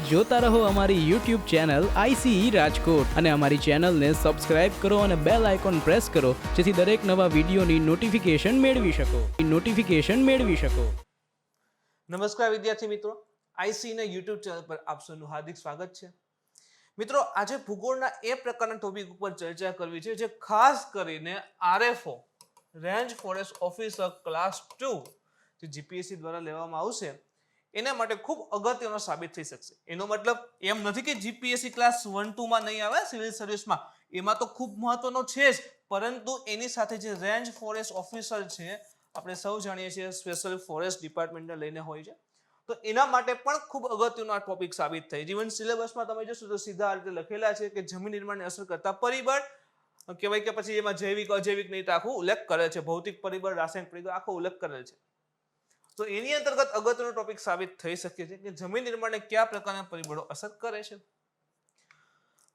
જોતા રહો અમારી YouTube ચેનલ ICE રાજકોટ અને અમારી ચેનલને સબસ્ક્રાઇબ કરો અને બેલ આઇકોન પ્રેસ કરો જેથી દરેક નવા વિડીયોની નોટિફિકેશન મેળવી શકો. નમસ્કાર વિદ્યાર્થી મિત્રો, ICE ના YouTube ચેનલ પર આપ સૌનું હાર્દિક સ્વાગત છે. મિત્રો, આજે ભૂગોળના એ પ્રકારના ટોપિક ઉપર ચર્ચા કરવી છે જે ખાસ કરીને RFO range forest officer class 2 જે GPSC દ્વારા લેવામાં આવશે એના માટે ખૂબ અગત્યનો સાબિત થઈ શકશે. એનો મતલબ એમ નથી કે GPSC ક્લાસ 1-2 માં નહીં આવે, સિવિલ સર્વિસમાં એમાં તો ખૂબ મહત્વનો છે જ, પરંતુ એની સાથે જે રેન્જ ફોરેસ્ટ ઓફિસર છે, આપણે સૌ જાણીએ છીએ સ્પેશિયલ ફોરેસ્ટ ડિપાર્ટમેન્ટને લઈને હોય છે, તો એના માટે પણ ખૂબ અગત્યનો આ ટોપિક સાબિત થાય. જીવન સિલેબસમાં તમે જોશો તો સીધા આ રીતે લખેલા છે કે જમીન નિર્માણને અસર કરતા પરિબળ કહેવાય કે પછી એમાં જૈવિક અજૈવિક નહીં આખું ઉલ્લેખ કરે છે, ભૌતિક પરિબળ રાસાયણિક પરિબળ આખો ઉલ્લેખ કરેલ છે. તો એની અંતર્ગત અગત્યનો ટોપિક સાબિત થઈ શકે છે કે જમીન નિર્માણને કયા પ્રકારના પરિબળો અસર કરે છે.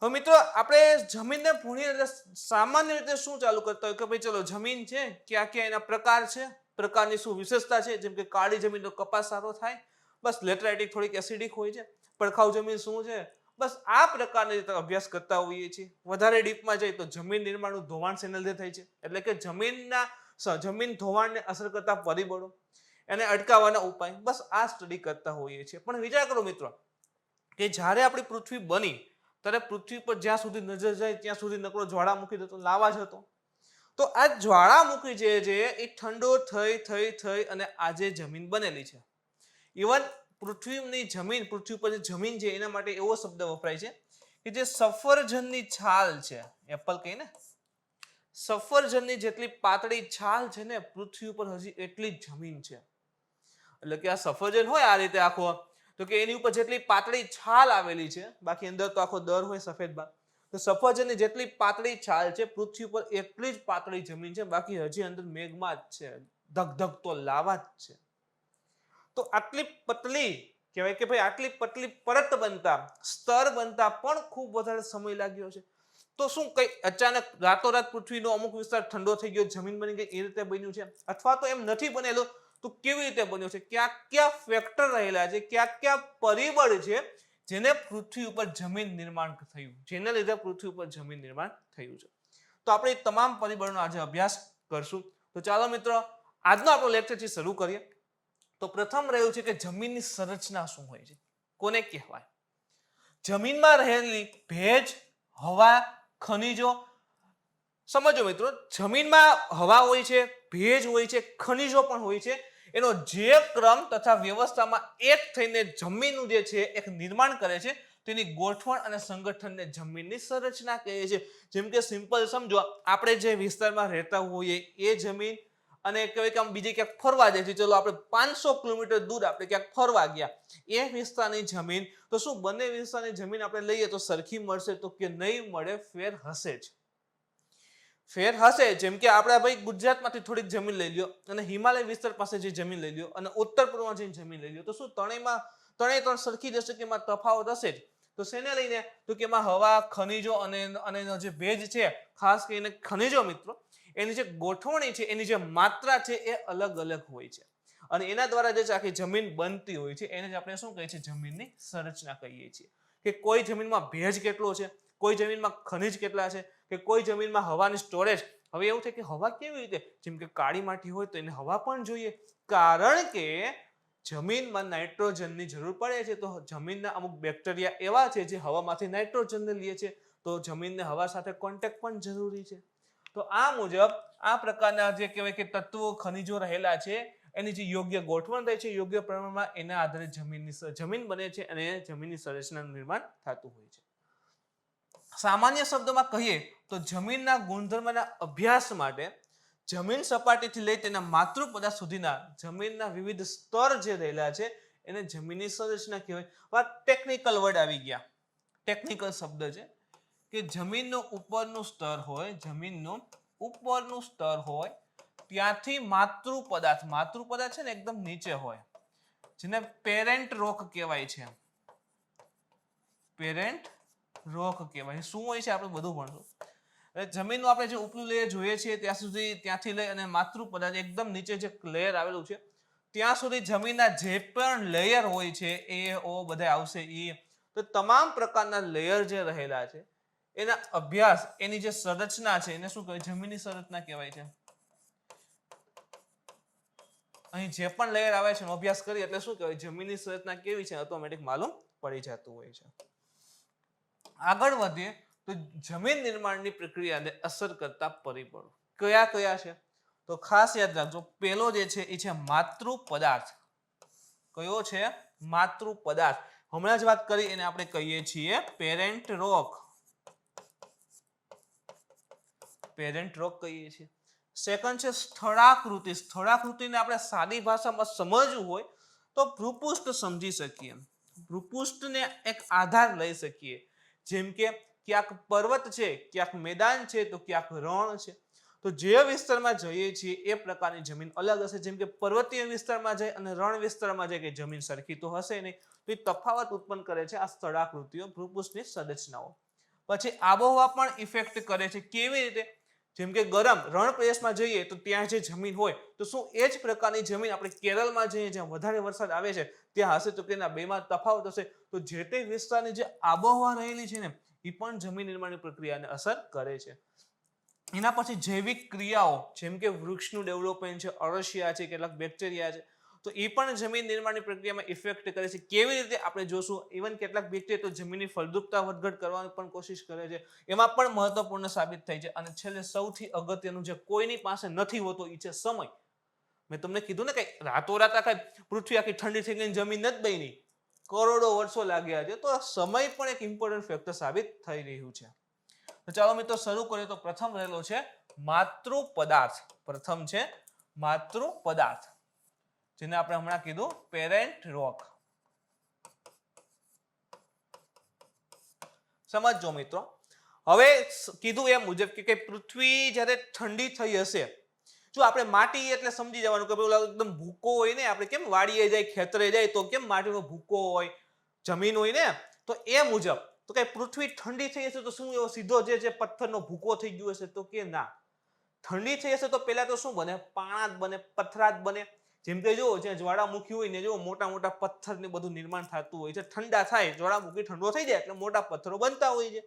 હવે મિત્રો, આપણે જમીનને ભણીએ સામાન્ય રીતે શું ચાલુ કરતા હોય કે ભાઈ ચલો જમીન છે, ક્યાં ક્યાં એના પ્રકાર છે, પ્રકારની શું વિશેષતા છે, જેમ કે કાળી જમીન તો કપાસ સારો થાય, બસ લેટરાઇટિક થોડીક એસિડિક હોય છે, પડખાઉ જમીન શું છે, બસ આ પ્રકારની રીતે અભ્યાસ કરતા હોઈએ છીએ. વધારે ડીપમાં જઈએ તો જમીન નિર્માણનું ધોવાણ શેના લીધે થાય છે, એટલે કે જમીન ધોવાણને અસર કરતા પરિબળો, એને અટકાવવાના ઉપાય, બસ આ સ્ટડી કરતા હોઈએ છીએ. પણ વિચાર કરો મિત્રો કે જ્યારે આપણી પૃથ્વી બની ત્યારે પૃથ્વી પર જ્યાં સુધી નજર જાય ત્યાં સુધી નકરો જ્વાળામુખી હતો, લાવા જ હતો. તો આ જ્વાળામુખી જે છે એ ઠંડો થઈ અને આજે જમીન બનેલી છે. ઇવન પૃથ્વી પર જે જમીન છે એના માટે એવો શબ્દ વપરાય છે કે જે સફરજનની છાલ છે, એપલ કહીએ ને, સફરજનની જેટલી પાતળી છાલ છે ને પૃથ્વી ઉપર હજી એટલી જ જમીન છે. એટલે કે આ સફરજન હોય આ રીતે આખો, તો કે એની ઉપર જેટલી પાતળી છાલ આવેલી છે, બાકી અંદર તો આખો દર હોય સફેદ ભાગ, તો સફરજનની જેટલી પાતળી છાલ છે પૃથ્વી પર એટલી જ પાતળી જમીન છે, બાકી હજી અંદર મેઘમાં જ છે, ધગધગતો લાવા જ છે. તો આટલી પતલી કહેવાય કે ભાઈ આટલી પતલી પરત બનતા, સ્તર બનતા પણ ખૂબ વધારે સમય લાગ્યો છે. તો શું કઈ અચાનક રાતોરાત પૃથ્વીનો અમુક વિસ્તાર ઠંડો થઈ ગયો, જમીન બની ગઈ, એ રીતે બન્યું છે? અથવા તો એમ નથી બનેલું તો કેવી રીતે બન્યું છે? કયા ફેક્ટર રહેલા છે, કયા પરિબળ છે જેને પૃથ્વી ઉપર જમીન નિર્માણ થયું, જેના લીધે પૃથ્વી ઉપર જમીન નિર્માણ થયું છે? તો આપણે તમામ પરિબળનો આજે અભ્યાસ કરશું. તો ચાલો મિત્રો, આજનો આપણો લેક્ચરથી શરૂ કરીએ. તો પ્રથમ રહ્યું છે કે જમીનની સંરચના શું હોય છે, કોને કહેવાય? જમીનમાં રહેલી ભેજ, હવા, ખનિજો. સમજો મિત્રો, જમીનમાં હવા હોય છે, ભેજ હોય છે, ખનિજો પણ હોય છે. એનો જે ક્રમ તથા વ્યવસ્થામાં એક થઈને જમીનનું જે છે એક નિર્માણ કરે છે તેની ગોઠવણ અને સંગઠનને જમીનની સંરચના કહે છે. જેમ કે સિમ્પલ સમજો, આપણે જે વિસ્તારમાં રહેતા હોઈએ એ જમીન અને કહેવાય કે આમ બીજે ક્યાંક ફરવા જાય છે, ચલો આપણે 500 કિલોમીટર દૂર આપણે ક્યાંક ફરવા ગયા, એ વિસ્તારની જમીન, તો શું બંને વિસ્તારની જમીન આપણે લઈએ તો સરખી મળશે? તો કે નહીં મળે, ફેર હશે જ. ફેર હશે. જેમ કે આપણે ભાઈ ગુજરાતમાંથી થોડીક જમીન લઈ લ્યો અને હિમાલય વિસ્તાર પાસે જે જમીન લઈ લ્યો અને ઉત્તર પૂર્વમાં જઈને જમીન લઈ લ્યો, તો શું ત્રણેય સરખી જશે કે એમાં તફાવત હશે જ? તો શેને લઈને? તો કે એમાં હવા, ખનિજો અને જે ભેજ છે, ખાસ કરીને ખનિજો મિત્રો, એની જે ગોઠવણી છે, એની જે માત્રા છે એ અલગ અલગ હોય છે અને એના દ્વારા જે આખી જમીન બનતી હોય છે એને જ આપણે શું કહીએ છીએ? જમીનની સંરચના કહીએ છીએ. કે કોઈ જમીનમાં ભેજ કેટલો છે, કોઈ જમીનમાં ખનિજ કેટલા છે, કે કોઈ જમીનમાં હવાની સ્ટોરેજ. હવે એવું છે કે હવા કેવી રીતે? જેમ કે કાળી માટી હોય તો એને હવા પણ જોઈએ, કારણ કે જમીનમાં નાઇટ્રોજનની જરૂર પડે છે. તો જમીનના અમુક બેક્ટેરિયા એવા છે જે હવામાંથી નાઇટ્રોજનને લે છે, તો જમીનને હવા સાથે કોન્ટેક્ટ પણ જરૂરી છે. તો આ મુજબ આ પ્રકારના જે કહેવાય કે તત્વો, ખનિજો રહેલા છે, એની જે યોગ્ય ગોઠવણ થાય છે, યોગ્ય પ્રમાણમાં, એના આધારે જમીન બને છે અને જમીનની સંરચનાનું નિર્માણ થતું હોય છે. સામાન્ય શબ્દોમાં કહીએ તો જમીનના ગુણધર્મના અભ્યાસ માટે જમીન સપાટીથી લઈ તેના માતૃ પદાર્થ સુધીના જમીનના વિવિધ સ્તર જે રહેલા છે એને જમીનની સંરચના કહેવાય. ટેકનિકલ વર્ડ આવી ગયા, ટેકનિકલ શબ્દ છે કે જમીનનું ઉપરનું સ્તર હોય ત્યાંથી માતૃ પદાર્થ છે ને એકદમ નીચે હોય, જેને પેરેન્ટ રોક કહેવાય છે. પેરેન્ટ રોક કહેવાય. શું હોય છે આપણે બધું ભણશું. જમીનનું આપણે જે ઉપલું લેયર જોઈએ છીએ ત્યાંથી લઈ અને માતૃ પદાર્થ એકદમ નીચે જે લેયર આવેલું છે ત્યાં સુધી જમીનના જે પણ લેયર હોય છે એ બધા આવશે. તો તમામ પ્રકારના લેયર જે રહેલા છે એના અભ્યાસ, એની જે સંરચના છે એને શું કહેવાય? જમીનની સંરચના કહેવાય છે. અહીં જે પણ લેયર આવે છે એનો અભ્યાસ કરીએ એટલે શું કહેવાય? જમીનની સંરચના કેવી છે ઓટોમેટિક માલુમ પડી જતું હોય છે. આગળ વધીએ તો જમીન નિર્માણની પ્રક્રિયાને અસર કરતા પરિબળો કયા કયા છે? તો ખાસ યાદ રાખજો, પહેલો જે છે એ છે માતૃ પદાર્થ. કયો છે? માતૃ પદાર્થ. હમણાં જ વાત કરી એને આપણે કહીએ છીએ પેરેન્ટ રોક. પેરેન્ટ રોક કહીએ છીએ. સેકન્ડ છે સ્થળાકૃતિ. સ્થળાકૃતિને આપણે સાદી ભાષામાં સમજવું હોય તો ભૂપૃષ્ઠ સમજી શકીએ. ભૂપૃષ્ઠને એક આધાર લઈ શકીએ. જેમ કે ક્યાંક પર્વત છે, ક્યાંક મેદાન છે, તો ક્યાંક રણ છે. તો જે વિસ્તારમાં જઈએ છીએ એ પ્રકારની જમીન અલગ હશે. જેમ કે પર્વતીય વિસ્તારમાં જાય અને રણ વિસ્તારમાં જાય કે જમીન સરખી તો હશે નહીં. તો એ તફાવત ઉત્પન્ન કરે છે આ સ્થળાકૃતિઓ, ભૂપૃષ્ઠની સંરચનાઓ. પછી આબોહવા પણ ઇફેક્ટ કરે છે. કેવી રીતે? જેમ કે ગરમ રણ પ્રદેશમાં જઈએ તો ત્યાં જે જમીન હોય તો શું એ જ પ્રકારની જમીન આપણે કેરળમાં જઈએ જ્યાં વધારે વરસાદ આવે છે ત્યાં હશે? તો તેના બેમાં તફાવત હશે. તો જે તે વિસ્તારની જે આબોહવા રહેલી છે ને એ પણ જમીન નિર્માણની પ્રક્રિયાને અસર કરે છે. એના પછી જૈવિક ક્રિયાઓ, જેમ કે વૃક્ષનું ડેવલપમેન્ટ છે, અળસિયા છે, કેટલાક બેક્ટેરિયા છે, તો એ પણ જમીન નિર્માણની પ્રક્રિયામાં ઇફેક્ટ કરે છે. કેવી રીતે? આપણે જોશું. ઇવન કેટલાક બેક્ટેરિયા તો જમીનની ફળદ્રુપતા વધઘટ કરવાની પણ કોશિશ કરે છે, એમાં પણ મહત્વપૂર્ણ સાબિત થાય છે. અને છેલ્લે સૌથી અગત્યનું જે કોઈની પાસે નથી હોતો એ છે સમય. મેં તમને કીધું ને, કઈ રાતોરાત આખા પૃથ્વી આખી ઠંડી થઈ ગઈ, જમીન નથી બની, કરોડો વર્ષો લાગ્યા છે. તો સમય પણ એક ઇમ્પોર્ટન્ટ ફેક્ટર સાબિત થઈ રહ્યું છે. તો ચાલો મિત્રો શરૂ કરીએ. તો પ્રથમ રહેલો છે માતૃ પદાર્થ. પ્રથમ છે માતૃ પદાર્થ, જેને આપણે હમણાં કીધું પેરેન્ટ રોક. સમજો મિત્રો. હવે કીધું એ મુજબ કે પૃથ્વી જ્યારે ઠંડી થઈ હશે, જો આપણે માટી એટલે સમજી જવાનું કે એકદમ ભૂકો હોય ને, આપણે કેમ વાડીએ જાય, ખેતરે જાય તો કેમ માટીનો ભૂકો હોય, જમીન હોય ને, તો એ મુજબ તો કઈ પૃથ્વી ઠંડી થઈ હશે તો શું એવો સીધો જે પથ્થરનો ભૂકો થઈ ગયો હશે? તો કે ના. ઠંડી થઈ હશે તો પહેલા તો શું બને? પાણા જ બને, પથ્થરા જ બને. જેમ કે જો જ્યાં જ્વાળામુખી હોય ને, જો મોટા મોટા પથ્થર ને બધું નિર્માણ થતું હોય છે. ઠંડા થાય, જ્વાળામુખી ઠંડો થઈ જાય એટલે મોટા પથ્થરો બનતા હોય છે.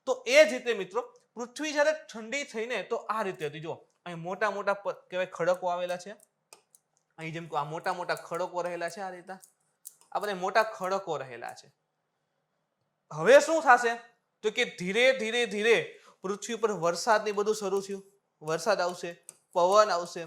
તો એ જ રીતે મિત્રો પૃથ્વી જ્યારે ઠંડી થઈને તો આ રીતે હતી. જો અહીં મોટા મોટા કહેવાય ખડકો આવેલા છે. અહીં જેમ આ મોટા મોટા ખડકો રહેલા છે, આ રીતે આ બધા મોટા ખડકો રહેલા છે. હવે શું થશે? તો કે ધીરે ધીરે ધીરે પૃથ્વી પર વરસાદ ને બધું શરૂ થયું. વરસાદ આવશે, પવન આવશે.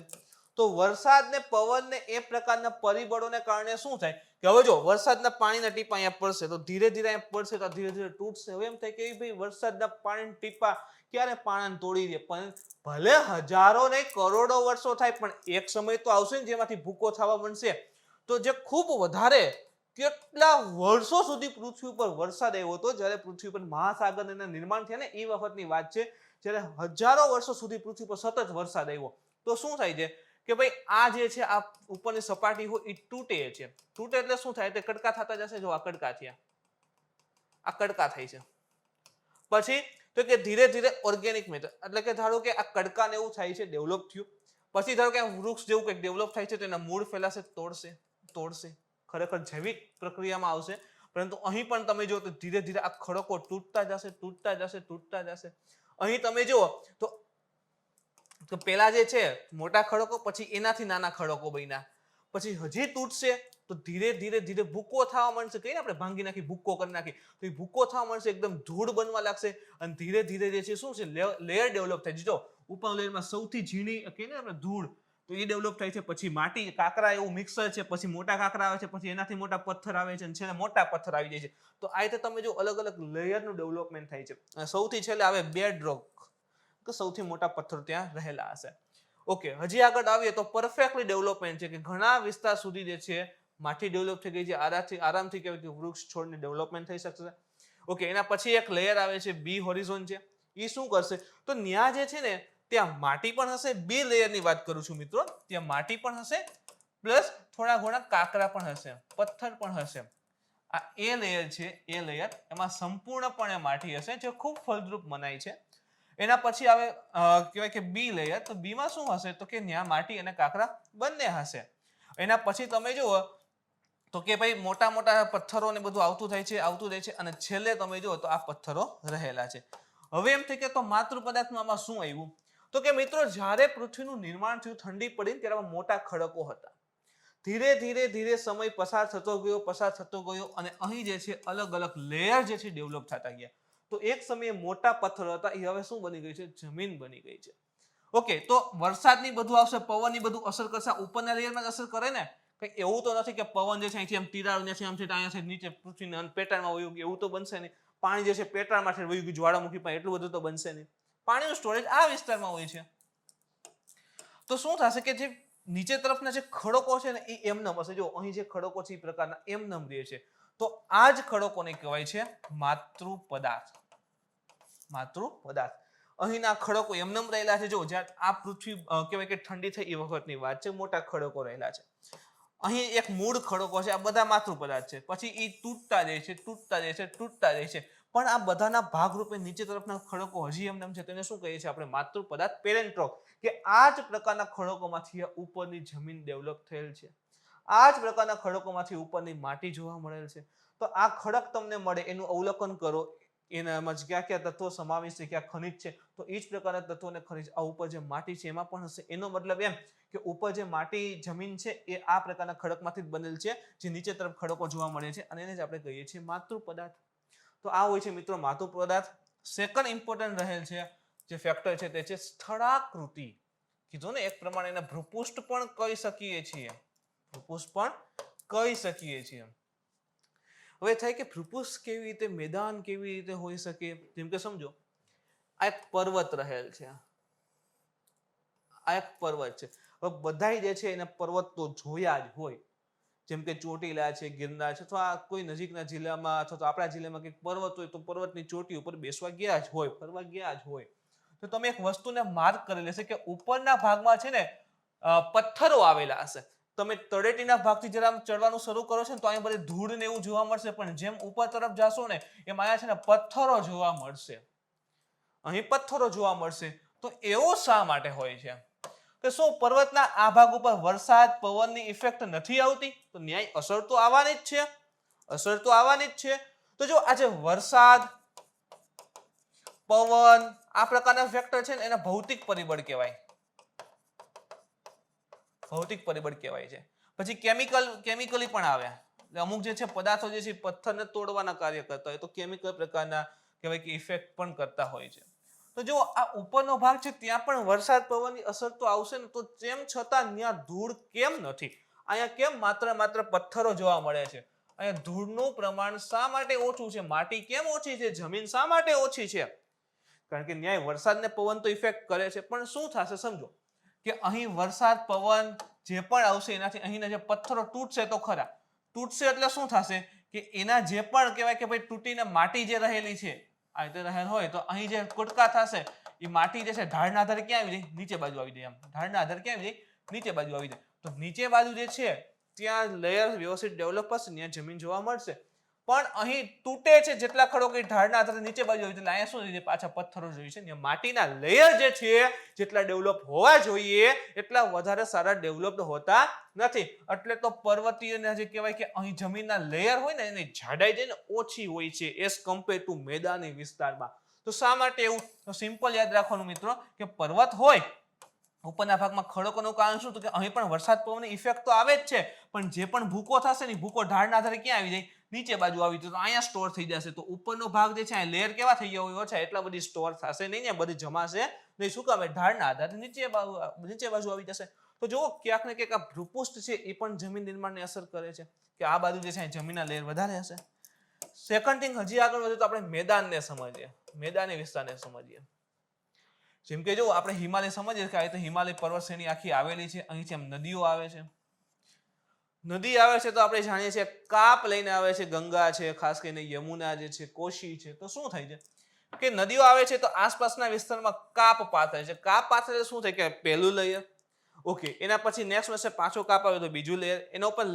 તો વરસાદ ને પવન ને એ પ્રકારના પરિબળોને કારણે શું થાય કે હવે જો વરસાદના પાણીના ટીપા અહીંયા પડશે તો ધીરે ધીરે અહીંયા પડશે તો ધીરે ધીરે તૂટશે. હવે એમ થાય કે ભાઈ વરસાદના પાણીના ટીપા ક્યારે પાણાને તોડી દે? પણ ભલે હજારો ને કરોડો વર્ષો થાય, પણ એક સમય તો આવશે ને જેમાંથી ભૂકો થવા બનશે. તો જે ખૂબ વધારે કેટલા વર્ષો સુધી પૃથ્વી ઉપર વરસાદ આવ્યો હતો, જ્યારે પૃથ્વી પર મહાસાગરના નિર્માણ થયા ને એ વખતની વાત છે, જ્યારે હજારો વર્ષો સુધી પૃથ્વી પર સતત વરસાદ આવ્યો. તો શું થાય છે કે ભાઈ આ જે છે આ ઉપરની સપાટી હોય એ તૂટે છે. તૂટે એટલે શું થાય? તે કડકા થતા જશે. જો આ કડકા થયા, આ કડકા થાય છે. પછી તો કે ધીરે ધીરે ઓર્ગેનિક મેટર, એટલે કે ધારો કે આ કડકાને એવું થાય છે, ડેવલપ થયું. પછી ધારો કે વૃક્ષ જેવું કંઈક ડેવલપ થાય છે તો એના મૂળ ફેલાશે, તોડશે. ખરેખર જૈવિક પ્રક્રિયામાં આવશે. પરંતુ અહીં પણ તમે જો તો ધીરે ધીરે આ ખડકો તૂટતા જશે. અહીં તમે જુઓ તો પેલા જે છે મોટા ખડકો, પછી એનાથી નાના ખડકો બન્યા, પછી હજી તૂટશે તો ધીરે ધીરે ધીરે ભૂકો થવા માંડશે. કહીને આપણે ભાંગી નાખી, ભૂકો કરી નાખી, તો એ ભૂકો થવા માંડશે, એકદમ ધૂળ બનવા લાગશે. અને ધીરે ધીરે જે છે શું છે? લેયર ડેવલપ થાય છે. જો ઉપર લેયરમાં સૌથી ઝીણી કહીને આપણે ધૂળ, તો એ ડેવલપ થાય છે. પછી માટી, કાંકરા એવું મિક્સર છે, પછી મોટા કાંકરા આવે છે, પછી એનાથી મોટા પથ્થર આવે છે, અને છેલ્લે મોટા પથ્થર આવી જાય છે. તો આ રીતે તમે જો અલગ અલગ લેયરનું ડેવલપમેન્ટ થાય છે. અને સૌથી છેલ્લે આવે બેડ રોક, કે સૌથી મોટા પથ્થર ત્યાં રહેલા હશે. ઓકે, હજી આગળ આવીએ તો પરફેક્ટલી ડેવલપમેન્ટ છે કે ઘણા વિસ્તાર સુધી જે છે માટી ડેવલપ થઈ ગઈ છે. આરામથી કહેવાય કે વૃક્ષ છોડની ડેવલપમેન્ટ થઈ શકશે. ઓકે, એના પછી એક લેયર આવે છે બી હોરિઝોન છે. એ શું કરશે? તો ન્યા જે છે ને ત્યાં માટી પણ હશે. બે લેયરની વાત કરું છું મિત્રો. ત્યાં માટી પણ હશે, પ્લસ થોડા ઘણા કાંકરા પણ હશે, પથ્થર પણ હશે. આ એ લેયર છે, એ લેયર એમાં સંપૂર્ણપણે માટી હશે, જે ખૂબ ફળદ્રુપ મનાય છે. એના પછી આવે કહેવાય કે બી લેયર. તો બી માં શું હશે? તો કે ત્યાં માટી અને કાંકરા બંને હશે. એના પછી તમે જુઓ તો કે ભાઈ મોટા મોટા પથ્થરો ને બધું આવતું જાય છે અને છેલ્લે તમે જો તો આ પથ્થરો રહેલા છે. હવે એમ થઈ કે તો માતૃ પદાર્થમાં આમાં શું આવ્યું? તો કે મિત્રો જ્યારે પૃથ્વીનું નિર્માણ થયું, ઠંડી પડી ત્યારે આમાં મોટા ખડકો હતા. ધીરે ધીરે ધીરે સમય પસાર થતો ગયો અને અહીં જે છે અલગ અલગ લેયર જે છે ડેવલપ થતા ગયા. તો એક સમયે મોટા પથ્થરો હતા એ હવે શું બની ગઈ છે? જમીન બની ગઈ છે. ઓકે, તો વરસાદની બધું આવશે, પવનની બધું અસર કરશે, ઉપરના લેયરમાં જ અસર કરે ને. કઈ એવું તો નથી કે પવન જે છે અહીંથી આમ તિરાડ છે, આમ છે અહીંયા નીચે પૃથ્વીના પેટાળમાં વયું ગયું, એવું તો બનશે નહીં. પાણી જે છે પેટાળમાંથી વયું ગયું જ્વાળામુખી પાસે, એટલું બધું તો બનશે નહીં. પાણીનું સ્ટોરેજ આ વિસ્તારમાં હોય છે. તો શું થશે કે જે નીચે તરફના જે ખડકો છે ને એ એમનેમ હશે. જો અહીં જે ખડકો છે એ પ્રકારના એમનેમ રહે છે. તો આ જ ખડકોને કહેવાય છે માતૃ પદાર્થ. માતૃ પદાર્થ. અહીંના ખડકો એમનેમ રહેલા છે. જો જ્યારે આ પૃથ્વી કહેવાય કે ઠંડી થઈ એ વખતની વાત છે, મોટા ખડકો રહેલા છે. અહીં એક મૂળ ખડકો છે, આ બધા માતૃ પદાર્થ છે. પછી એ તૂટતા જાય છે. પણ આ બધાના ભાગરૂપે નીચે તરફના ખડકો હજી એમનેમ છે. તેને શું કહીએ છીએ આપણે? માતૃ પદાર્થ, પેરેન્ટ રોક. કે આ જ પ્રકારના ખડકોમાંથી ઉપરની જમીન ડેવલપ થયેલ છે. આ જ પ્રકારના ખડકોમાંથી ઉપરની માટી જોવા મળેલ છે. તો આ ખડક તમને મળે એનું અવલોકન કરો. એનામાં ક્યાં ક્યાં તત્વો સમાવેશ છે, ક્યાં ખનિજ છે. તો એ જ પ્રકારના તત્વો અને ખનિજ આ ઉપર જે માટી છે એમાં પણ હશે. એનો મતલબ એમ કે ઉપર જે માટી જમીન છે એ આ પ્રકારના ખડકમાંથી જ બનેલ છે, જે નીચે તરફ ખડકો જોવા મળે છે અને એને જ આપણે કહીએ છીએ માતૃ પદાર્થ. તો આ હોય છે મિત્રો માતૃ પદાર્થ. સેકન્ડ ઇમ્પોર્ટન્ટ રહેલ છે જે ફેક્ટર છે તે છે સ્થળાકૃતિ. કીધું ને એક પ્રમાણે એને ભૂપૃષ્ઠ પણ કહી શકીએ છીએ. હવે થાય કે ભૂપૃષ્ઠ કેવી રીતે, મેદાન કેવી રીતે હોઈ શકે? જેમ કે સમજો આ એક પર્વત રહેલ છે. હવે બધાય જે છે એને પર્વત તો જોયા જ હોય. જેમ કે ચોટીલા છે, ગિરનાર છે, અથવા કોઈ નજીકના જિલ્લામાં અથવા તો આપણા જિલ્લામાં કંઈક પર્વત હોય તો પર્વતની ચોટી ઉપર બેસવા ગયા જ હોય, ફરવા ગયા જ હોય. તો તમે એક વસ્તુને માર્ક કરી લેશે કે ઉપરના ભાગમાં છે ને પથ્થરો આવેલા હશે. તમે તળેટીના ભાગથી જરા ચડવાનું શરૂ કરો છો ને તો અહીંયા બધી ધૂળ ને એવું જોવા મળશે, પણ જેમ ઉપર તરફ જાશો ને એમ અહીંયા છે ને પથ્થરો જોવા મળશે. અહીં પથ્થરો જોવા મળશે. તો એવું શા માટે હોય છે? કે શું પર્વતના આ ભાગ ઉપર વરસાદ, પવનની ઇફેક્ટ નથી આવતી? તો ન્યાય અસર તો આવવાની જ છે. તો જો આજે વરસાદ, પવન આ પ્રકારના ફેક્ટર છે ને એને ભૌતિક પરિબળ કહેવાય. છે. પછી કેમિકલી પણ આવે. અમુક જે છે પદાર્થો જે છે પથ્થરને તોડવાના કાર્ય કરતા હોય, તો કેમિકલ પ્રકારના કહેવાય કે ઇફેક્ટ પણ કરતા હોય છે. તો જો આ ઉપરનો ભાગ છે ત્યાં પણ વરસાદ, પવનની અસર તો આવશે ને, તો તેમ છતાં ત્યાં ધૂળ કેમ નથી? અહીંયા કેમ માત્ર પથ્થરો જોવા મળે છે? અહીંયા ધૂળનું પ્રમાણ શા માટે ઓછું છે? માટી કેમ ઓછી છે? જમીન શા માટે ઓછી છે? કારણ કે ન્યાય વરસાદ ને પવન તો ઇફેક્ટ કરે છે, પણ શું થશે સમજો કે અહીં વરસાદ, પવન જે પણ આવશે એનાથી અહીંના જે પથ્થરો તૂટશે તો ખરા. તૂટશે એટલે શું થશે કે એના જે પણ કહેવાય કે ભાઈ તૂટીને માટી જે રહેલી છે આ રીતે રહેલ હોય તો અહીં જે કુટકા થશે એ માટી જે છે ઢાળના આધારે ક્યાં આવી જાય? નીચે બાજુ આવી જાય. આમ ઢાળના આધારે ક્યાં આવી જાય? નીચે બાજુ આવી જાય. તો નીચે બાજુ જે છે ત્યાં લેયર વ્યવસ્થિત ડેવલપ હશે, ત્યાં જમીન જોવા મળશે. પણ અહીં તૂટે છે જેટલા ખડકો એ ઢાળના આધારે નીચે બાજુ આવી જાય. અહીંયા શું થઈ જાય? પાછા પથ્થરો જોઈએ છે. ત્યાં માટીના લેયર જે છે જેટલા ડેવલપ હોવા જોઈએ એટલા વધારે સારા ડેવલપ્ડ હોતા નથી. એટલે તો પર્વતીય જે કહેવાય કે અહીં જમીનના લેયર હોય ને એની જાડાઈ છે ને ઓછી હોય છે એઝ કમ્પેર ટુ મેદાની વિસ્તારમાં. તો શા માટે એવું? તો સિમ્પલ યાદ રાખવાનું મિત્રો કે પર્વત હોય ઉપરના ભાગમાં ખડકોનું કારણ શું? તો કે અહીં પણ વરસાદ, પવનની ઇફેક્ટ તો આવે જ છે, પણ જે પણ ભૂકો થશે ને ભૂકો ઢાળના આધારે ક્યાં આવી જાય? નીચે બાજુ આવી જાય. તો અહીંયા સ્ટોર થઈ જશે. તો ઉપરનો ભાગ જે છે આ લેયર કેવા થઈ ગયા હોય ઓછા, એટલા બધી સ્ટોર થશે નહીં ને, બધી જમાશે નહીં. શું કામ? ઢાળના આધારે નીચે બાજુ આવી જશે. તો જુઓ ક્યાંક ને ક્યાંક આ ભૂપૃષ્ઠ છે એ પણ જમીન નિર્માણને અસર કરે છે કે આ બાજુ જે છે જમીનના લેયર વધારે હશે. સેકન્ડ થિંગ, હજી આગળ વધે તો આપણે મેદાનને સમજીએ, મેદાની વિસ્તારને સમજીએ. જેમ કે જો આપણે હિમાલય સમજીએ કે આ રીતે હિમાલય પર્વત શ્રેણી આખી આવેલી છે. અહીંથી આમ નદીઓ આવે છે. નદી આવે છે તો આપણે જાણીએ છીએ કાપ લઈને આવે છે. ગંગા છે, ખાસ કરીને યમુના જે છે, કોશી છે. તો શું થાય છે કે નદીઓ આવે છે તો આસપાસના વિસ્તારમાં કાપ પાથરે છે. કાપ પાથરે શું થાય કે પહેલું લેયર, ઓકે, એના પછી નેક્સ્ટ વર્ષે પાછો કાપ આવે તો બીજું લેયર, એના ઉપર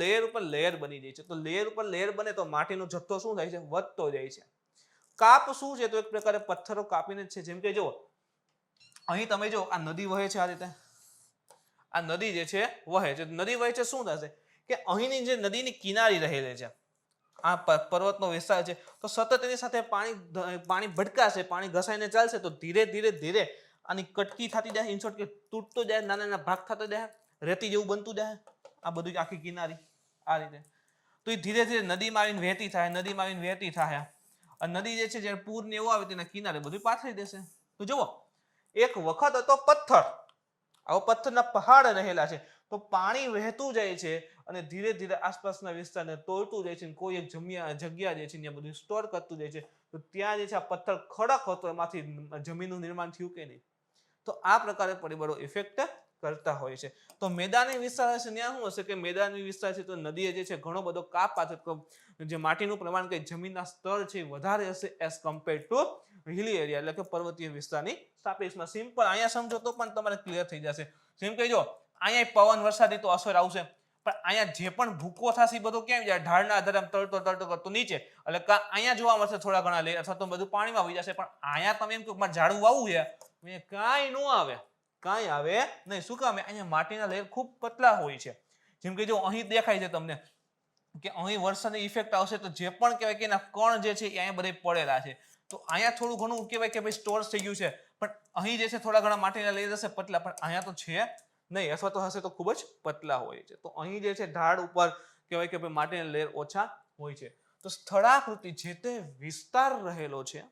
લેયર બની જાય છે. તો લેયર ઉપર લેયર બને તો માટીનો જથ્થો શું થાય છે? વધતો જાય છે. કાપ શું છે? તો એક પ્રકારે પથ્થરો કાપીને જ છે. જેમ કે જો અહીં તમે જો આ નદી વહે છે, આ રીતે આ નદી જે છે વહે છે. નદી વહે છે શું થશે કે અહીંની જે નદીની કિનારી રહેલી છે, આ પર્વતનો વિસ્તાર છે, તો સતત એની સાથે પાણી ભટકાશે, પાણી ઘસાઈને ચાલશે, તો ધીરે ધીરે ધીરે આની કટકી થતી જાય, ઇન શોર્ટ કે તૂટતો જાય, નાના નાના ભાગ થતા જાય, રેતી જેવું બનતું જાય, આ બધું જ આખી કિનારી આ રીતે. તો એ ધીરે ધીરે નદીમાં આવીને વહેતી થાય, નદીમાં આવીને વહેતી થાય. અને નદી જે છે જ્યારે પૂર ને એવું આવે તેના કિનારે બધું પાથરી દેશે. તો જુઓ, એક વખત હતો પથ્થર, આવો પથ્થરના પહાડ રહેલા છે, તો પાણી વહેતું જાય છે અને ધીરે ધીરે આસપાસના વિસ્તારને તોડતું જાય છે, કોઈ એક જગ્યા જે છે ત્યાં બધું સ્ટોર કરતું જાય છે. તો ત્યાં જે છે આ પથ્થર ખડક હતો, એમાંથી જમીનનું નિર્માણ થયું કે નહીં. તો આ પ્રકારે પરિબળો ઇફેક્ટ કરતા હોય છે. તો મેદાની વિસ્તાર હશે ત્યાં શું હશે કે મેદાની વિસ્તાર છે તો નદીએ જે છે ઘણો બધો કાપ પાથે, જે માટીનું પ્રમાણ કે જમીનના સ્તર છે વધારે હશે એઝ કમ્પેર ટુ હિલી એરિયા, એટલે કે પર્વતીય વિસ્તારની સાપેક્ષમાં. સિમ્પલ અહીંયા સમજો તો પણ તમારે ક્લિયર થઈ જશે. જેમ કે જો અહીંયા પવન વરસાદી તો અસર આવશે, પણ અહીંયા જે પણ ભૂકો થશે એ બધો ક્યાં જાય, ઢાળના આધારે તરતો તરતો કરતો નીચે, એટલે અહીંયા જોવા મળશે થોડા ઘણા લેયર, અથવા તો બધું પાણીમાં વહી જશે. પણ અહીંયા તમે એમ કે મારે ઝાડું વાવવું છે, કાંઈ ન આવે, કાંઈ આવે નહીં. શું કામ? અહીંયા માટીના લેયર ખૂબ પતલા હોય છે. જેમ કે જો અહીં દેખાય છે તમને કે અહીં વરસાદની ઇફેક્ટ આવશે, તો જે પણ કહેવાય કે એના કણ જે છે એ અહીંયા બધે પડેલા છે. તો અહીંયા થોડું ઘણું કહેવાય કે ભાઈ સ્ટોર થઈ ગયું છે, પણ અહીં જે છે થોડા ઘણા માટીના લેયર હશે પતલા, પણ અહીંયા તો છે નહીં, અથવા તો હશે તો ખૂબ જ પતલા હોય છે. તો અહીં જે છે ઢાળ ઉપર કહેવાય કે ભાઈ માટીના લેયર ઓછા હોય છે. તો સ્થળાકૃતિ જે તે વિસ્તાર રહેલો છે,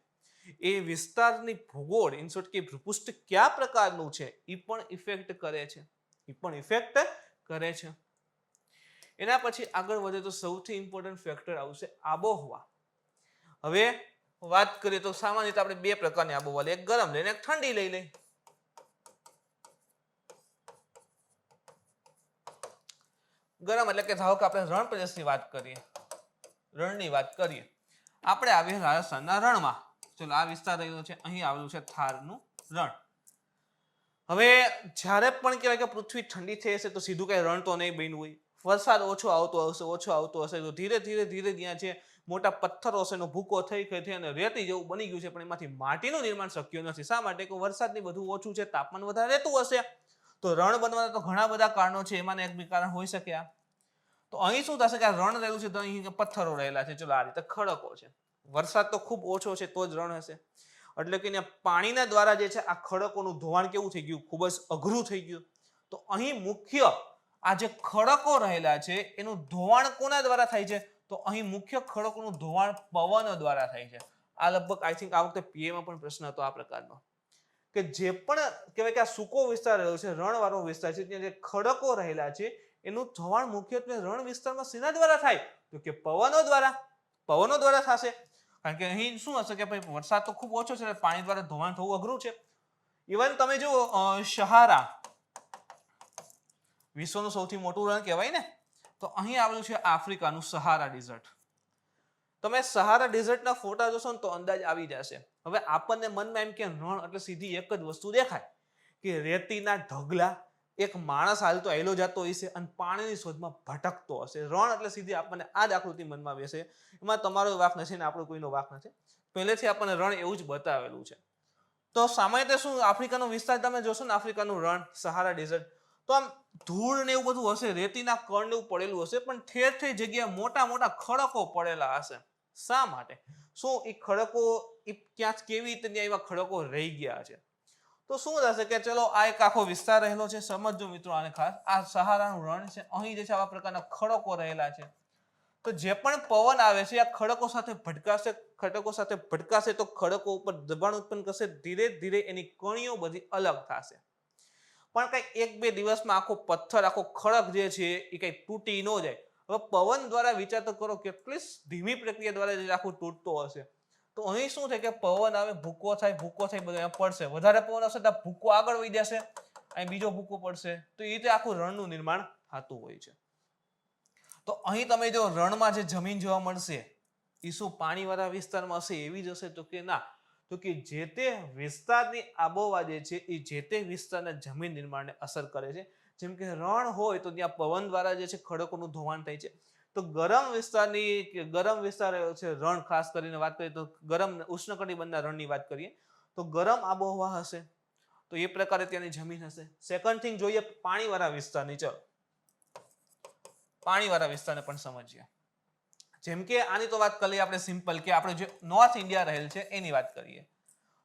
એ વિસ્તારની ભૂગોળ, ઇન શોર્ટ કે ભૂપૃષ્ઠ કયા પ્રકારનું છે એ પણ ઇફેક્ટ કરે છે, એ પણ ઇફેક્ટ કરે છે. એના પછી આગળ વધે તો સૌથી ઇમ્પોર્ટન્ટ ફેક્ટર આવશે આબોહવા. હવે વાત કરીએ તો સામાન્ય રીતે આપણે બે પ્રકારની આબોહવા લઈએ, એક ગરમ લઈને એક ઠંડી લઈ લઈએ. ગરમ એટલે કે ધારો કે આપણે રણ પ્રદેશની વાત કરીએ, રણની વાત કરીએ, આપણે આવીએ રાજસ્થાનના રણમાં. ચલો આ વિસ્તાર રહેલો છે, અહીં આવેલું છે થારનું રણ. હવે જ્યારે પણ કહેવાય કે પૃથ્વી ઠંડી થઈ હશે તો સીધું કઈ રણ તો નહીં બન્યું હોય, વરસાદ ઓછો આવતો હશે, તો ધીરે ધીરે ત્યાં છે મોટા પથ્થરો હશે એનો ભૂકો થઈ અને રેતી જેવું બની ગયું છે, પણ એમાંથી માટીનું નિર્માણ શક્ય નથી. શા માટે? કે વરસાદની બધું ઓછું છે, તાપમાન વધારે રહેતું હશે. તો રણ બનવાના તો ઘણા બધા કારણો છે, એમાં એક બી કારણ હોઈ શકે. તો અહીં શું થશે કે આ રણ રહેલું છે તો અહીં પથ્થરો રહેલા છે, ચલો આ રીતે ખડકો છે, વરસાદ તો ખૂબ ઓછો છે તો જ રણ હશે, એટલે કે પાણીના દ્વારા જે છે આ ખડકોનું ધોવાણ કેવું થઈ ગયું, ખૂબ જ અઘરું થઈ ગયું. તો અહીં મુખ્ય આ જે ખડકો રહેલા છે એનું ધોવાણ કોના દ્વારા થાય છે? તો અહીં મુખ્ય ખડકોનું ધોવાણ પવન દ્વારા થાય છે. આ લગભગ આઈ થિંક આ વખતે પીએમાં પણ પ્રશ્ન હતો આ પ્રકારનો, કે જે પણ કહેવાય કે આ સૂકો વિસ્તાર રહ્યો છે, રણવાળો વિસ્તાર છે, ત્યાં જે ખડકો રહેલા છે એનું ધોવાણ મુખ્યત્વે રણ વિસ્તારમાં શેના દ્વારા થાય? તો કે પવનો દ્વારા થશે. કારણ કે અહીં શું હશે કે ભાઈ વરસાદ તો ખૂબ ઓછો છે, પાણી દ્વારા ધોવાણ થવું અઘરું છે. ઇવન તમે જો સહારા વિશ્વનું સૌથી મોટું રણ કહેવાય ને, તો અહીં આવેલું છે આફ્રિકાનું સહારા ડેઝર્ટ. તમે સહારા ડેઝર્ટના ફોટા જોશો ને તો અંદાજ આવી જશે. હવે આપણને મનમાં એમ કે રણ એટલે સીધી એક જ વસ્તુ દેખાય કે રેતીના ઢગલા, એક માણસ હાલતો હેલો જતો હશે અને પાણીની શોધમાં ભટકતો હશે. રણ એટલે સીધી આપણને આ જ આકૃતિ મનમાં બેસે. એમાં તમારો વાંક નથી ને આપણો કોઈનો વાંક નથી, પહેલેથી આપણને રણ એવું જ બતાવેલું છે. તો સામાન્ય શું આફ્રિકાનો વિસ્તાર તમે જોશો ને, આફ્રિકાનું રણ સહારા ડેઝર્ટ, તો આમ ધૂળ ને એવું બધું હશે, રેતીના કણ ને એવું પડેલું હશે, પણ ઠેર જગ્યાએ મોટા મોટા ખડકો પડેલા હશે. શા માટે? શું એ ખડકો ક્યાં કેવી રીતે ત્યાં એવા ખડકો રહી ગયા છે? તો શું થશે કે ચલો આ એક આખો વિસ્તાર રહેલો છે, સમજજો મિત્રો આને ખાસ, આ સહારાનું રણ છે, અહીં જે છે આવા પ્રકારના ખડકો રહેલા છે. તો જે પણ પવન આવે છે આ ખડકો સાથે ભટકાશે, તો ખડકો ઉપર દબાણ ઉત્પન્ન કરશે, ધીરે ધીરે એની કણીઓ બધી અલગ થશે. પણ કઈ એક બે દિવસમાં આખો પથ્થર, આખો ખડક જે છે એ કઈ તૂટી ન જાય. હવે પવન દ્વારા વિચાર તો કરો કેટલી ધીમી પ્રક્રિયા દ્વારા જે આખું તૂટતો હશે. તો અહીં શું થાય કે પવન આવે, ભૂકો થાય બધું પડશે, વધારે પવન હશે તો ભૂકો આગળ વહી જશે, અહીં બીજો ભૂકો પડશે, તો એ રીતે આખું રણનું નિર્માણ થતું હોય છે. તો અહીં તમે જો રણમાં જે જમીન જોવા મળશે એ શું પાણીવાળા વિસ્તારમાં હશે એવી જ હશે? તો કે ના, તો કે જે તે વિસ્તારની આબોહવા જે છે એ જે તે વિસ્તારના જમીન નિર્માણને અસર કરે છે. જેમ કે રણ હોય તો ત્યાં પવન દ્વારા જે છે ખડકોનું ધોવાણ થાય છે. તો ગરમ વિસ્તાર છે રણ, ખાસ કરીને વાત કરીએ તો ગરમ ઉષ્ણકટિબંધના રણની વાત કરીએ તો ગરમ આબોહવા હશે, તો એ પ્રકારે ત્યાંની જમીન હશે. સેકન્ડ થિંગ જોઈએ પાણીવાળા વિસ્તારની. ચલો પાણીવાળા વિસ્તારને પણ સમજીએ. જેમ કે આની તો વાત કરીએ આપણે સિમ્પલ, કે આપણે જે નોર્થ ઇન્ડિયા રહેલ છે એની વાત કરીએ.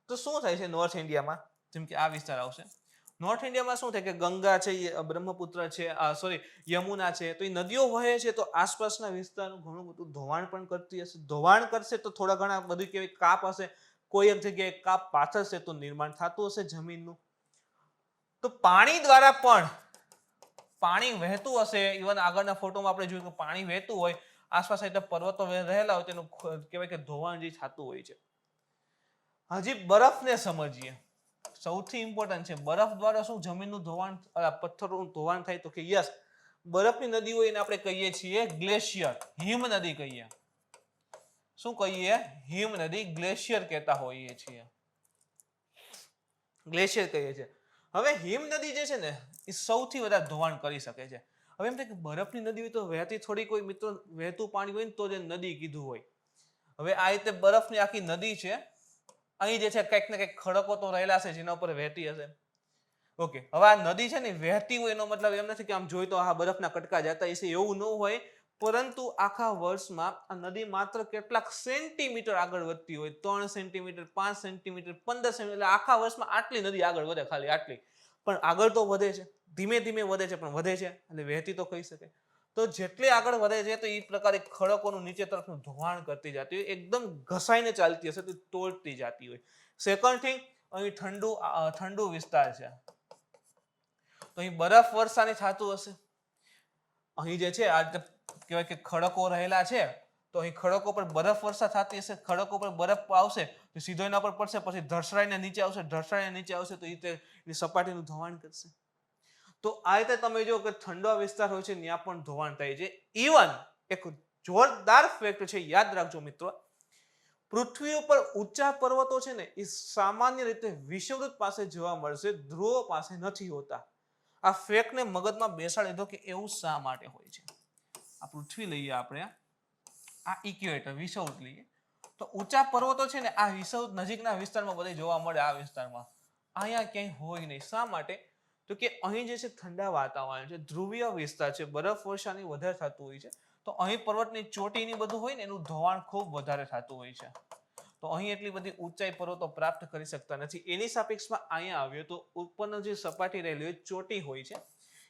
તો શું થાય છે નોર્થ ઇન્ડિયામાં? જેમ કે આ વિસ્તાર આવશે. નોર્થ ઇન્ડિયામાં શું થાય કે ગંગા છે, બ્રહ્મપુત્ર છે, યમુના છે, તો એ નદીઓ વહે છે, તો આસપાસના વિસ્તારનું ઘણું બધું ધોવાણ પણ કરતી હશે. ધોવાણ કરશે તો થોડા ઘણા બધું કેવી કાપ હશે, કોઈ એક જગ્યાએ કાપ પાથરશે તો નિર્માણ થતું હશે જમીનનું. તો પાણી દ્વારા પણ પાણી વહેતું હશે. ઇવન આગળના ફોટોમાં આપણે જોયું કે પાણી વહેતું હોય, આસપાસ એટલે પર્વતો રહેલા હોય, તેનું કહેવાય કે ધોવાણ જે થતું હોય છે. હજી બરફને સમજીએ. સૌથી ઇમ્પોર્ટન્ટ છે બરફ દ્વારા શું જમીનનું ધોવાણ, પથ્થરોનું ધોવાણ થાય? તો કે યસ, બરફની નદી હોય એને આપણે કહીએ છીએ ગ્લેશિયર, હિમ નદી કહીએ. શું કહીએ? હિમ નદી, ગ્લેશિયર કહેતા હોઈએ છીએ. ગ્લેશિયર કહીએ છીએ. હવે હિમ નદી જે છે ને એ સૌથી વધારે ધોવાણ કરી શકે છે. હવે એમ થાય કે બરફની નદી હોય તો વહેતી થોડી, કોઈ મિત્રો વહેતું પાણી હોય ને તો જ નદી કીધું હોય. હવે આ રીતે બરફની આખી નદી છે. અહીં જે છે કંઈક ને કંઈક ખડકો તો રહેલા છે જેના ઉપર વહેતી હશે. ઓકે, હવે આ નદી છે ને વહેતી હોય એનો મતલબ એમ નથી કે આમ જોઈ તો આ બરફના કટકા જતા હશે, એવું ન હોય. પરંતુ આખા વર્ષમાં આ નદી માત્ર કેટલાક સેન્ટીમીટર આગળ વધતી હોય, 3 સેન્ટીમીટર, 5 સેન્ટીમીટર, 15 સેન્ટીમીટર, આખા વર્ષમાં આટલી નદી આગળ વધે, ખાલી આટલી. પણ આગળ તો વધે છે, ધીમે ધીમે વધે છે, પણ વધે છે અને વહેતી તો કહી શકે. તો જેટલી આગળ વધે છે તો એ પ્રકારે ખડકોનું નીચે તરફનું ધોવાણ કરતી જતી હોય, એકદમ ઘસાઈને ચાલતી હશે તો તોડતી જતી હોય. સેકન્ડ થિંગ, અહીં ઠંડુ વિસ્તાર છે, તો અહીં બરફ વર્ષાની થતું હશે. અહીં જે છે આ કહેવાય કે ખડકો રહેલા છે, તો અહીં ખડકો પર બરફ વર્ષા થતી હશે. ખડકો પર બરફ આવશે તો સીધો એના પર પડશે, પછી ઢસડાઈને નીચે આવશે, ઢસડાઈને નીચે આવશે તો એ સપાટીનું ધોવાણ કરશે. તો આ રીતે તમે જો કે ઠંડો વિસ્તાર હોય છે ત્યાં પણ ધોવાણ થાય છે. ઇવન એક જોરદાર ફેક્ટ છે, યાદ રાખજો મિત્રો, પૃથ્વી ઉપર ઊંચા પર્વતો છે ને એ સામાન્ય રીતે વિષુવવૃત્ત પાસે જોવા મળશે, ધ્રુવો પાસે નથી હોતા. આ ફેક્ટને મગજમાં બેસાડી દો કે એવું શા માટે હોય છે. આ પૃથ્વી લઈએ આપણે, આ ઇક્વેટર વિષુવવૃત્ત લઈએ, તો ઊંચા પર્વતો છે ને આ વિષુવવૃત્ત નજીકના વિસ્તારમાં બધે જોવા મળે. આ વિસ્તારમાં અહીંયા ક્યાંય હોય નહીં. શા માટે? તો કે અહીં જે છે ઠંડા વાતાવરણ છે, ધ્રુવીય વિસ્તાર છે, બરફ વર્ષાની વધારે થતું હોય છે, તો અહીં પર્વતની ચોટીની બધું હોય ને એનું ધોવાણ ખૂબ વધારે થતું હોય છે. તો અહીં એટલી બધી ઊંચાઈ પર્વતો પ્રાપ્ત કરી શકતા નથી. એની સાપેક્ષમાં અહીંયા આવ્યો તો ઉપરનો જે સપાટી રહેલી હોય, ચોટી હોય છે,